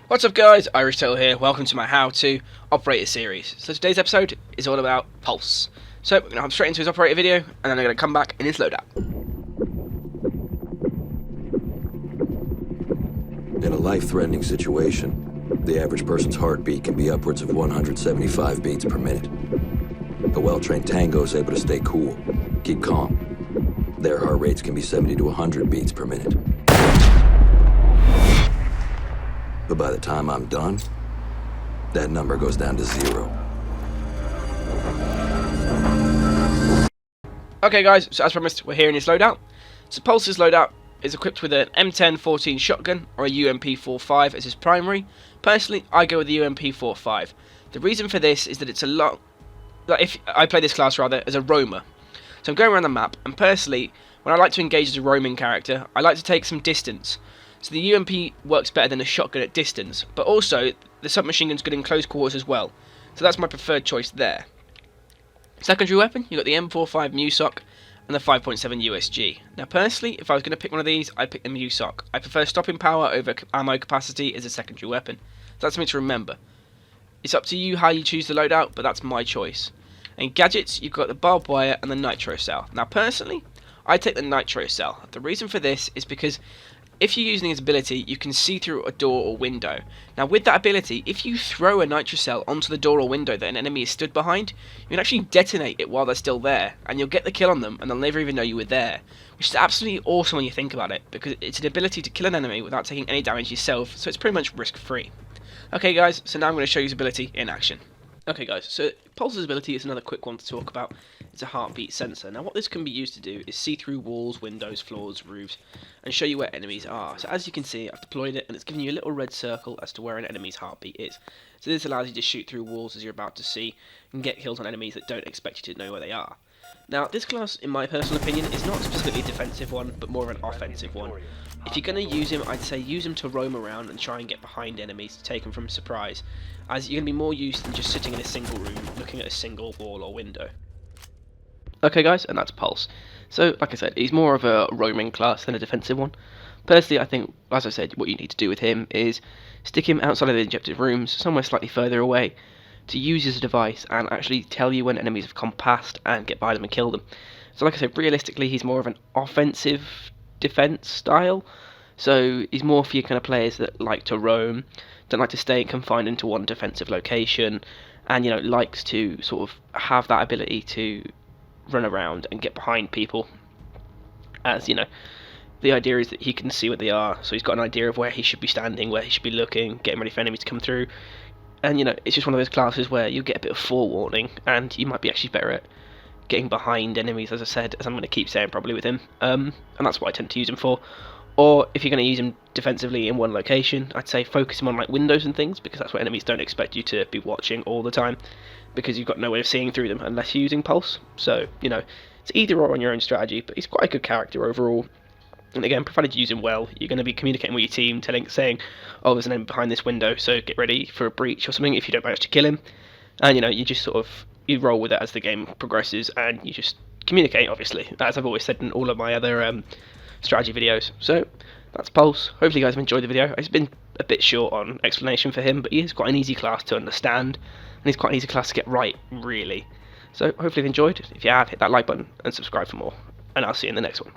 What's up guys, Untitled here, welcome to my how-to operator series. So today's episode is all about Pulse. So we're going to hop straight into his operator video, and then I'm going to come back in his loadout. In a life-threatening situation, the average person's heartbeat can be upwards of 175 beats per minute. A well-trained tango is able to stay cool, keep calm. Their heart rates can be 70 to 100 beats per minute. But by the time I'm done, that number goes down to 0. Okay guys, so as promised, we're here in his loadout. So Pulse's loadout is equipped with an M10-14 shotgun or a UMP-45 as his primary. Personally, I go with the UMP-45. The reason for this is that it's a lot... if I play this class rather as a roamer. So I'm going around the map, and personally, when I like to engage as a roaming character, I like to take some distance. So the UMP works better than a shotgun at distance, but also the submachine gun's good in close quarters as well. So that's my preferred choice there. Secondary weapon, you've got the M45 MEUSOC and the 5.7 USG. Now personally, if I was going to pick one of these, I'd pick the MEUSOC. I prefer stopping power over ammo capacity as a secondary weapon. So that's something to remember. It's up to you how you choose the loadout, but that's my choice. And gadgets, you've got the barbed wire and the nitro cell. Now personally, I take the nitro cell. The reason for this is because if you're using his ability, you can see through a door or window. Now with that ability, if you throw a nitro cell onto the door or window that an enemy is stood behind, you can actually detonate it while they're still there, and you'll get the kill on them, and they'll never even know you were there. Which is absolutely awesome when you think about it, because it's an ability to kill an enemy without taking any damage yourself, so it's pretty much risk-free. Okay guys, so now I'm going to show you his ability in action. Okay guys, so Pulse's ability is another quick one to talk about. It's a heartbeat sensor. Now what this can be used to do is see through walls, windows, floors, roofs, and show you where enemies are. So as you can see, I've deployed it, and it's giving you a little red circle as to where an enemy's heartbeat is. So this allows you to shoot through walls as you're about to see, and get kills on enemies that don't expect you to know where they are. Now this class, in my personal opinion, is not specifically a defensive one, but more of an offensive one. If you're going to use him, I'd say use him to roam around and try and get behind enemies to take them from surprise, as you're going to be more used than just sitting in a single room looking at a single wall or window. Okay guys, and that's Pulse. So, like I said, he's more of a roaming class than a defensive one. Personally, I think, as I said, what you need to do with him is stick him outside of the objective rooms, somewhere slightly further away, to use as a device and actually tell you when enemies have come past and get by them and kill them. So like I said, realistically, he's more of an offensive defense style. So he's more for your kind of players that like to roam, don't like to stay confined into one defensive location, and likes to sort of have that ability to run around and get behind people. As the idea is that he can see where they are, so he's got an idea of where he should be standing, where he should be looking, getting ready for enemies to come through. And it's just one of those classes where you get a bit of forewarning, and you might be actually better at getting behind enemies, as I said, as I'm going to keep saying probably with him. And that's what I tend to use him for. Or if you're going to use him defensively in one location, I'd say focus him on like windows and things, because that's what enemies don't expect you to be watching all the time, because you've got no way of seeing through them unless you're using Pulse. So it's either or on your own strategy, but he's quite a good character overall. And again, provided you use him well, you're going to be communicating with your team, saying, oh, there's an enemy behind this window, so get ready for a breach or something if you don't manage to kill him. And you just sort of, you roll with it as the game progresses, and you just communicate, obviously, as I've always said in all of my other strategy videos. So that's Pulse. Hopefully you guys have enjoyed the video. It's been a bit short on explanation for him, but he is quite an easy class to understand, and he's quite an easy class to get right, really. So hopefully you've enjoyed. If you have, hit that like button and subscribe for more, and I'll see you in the next one.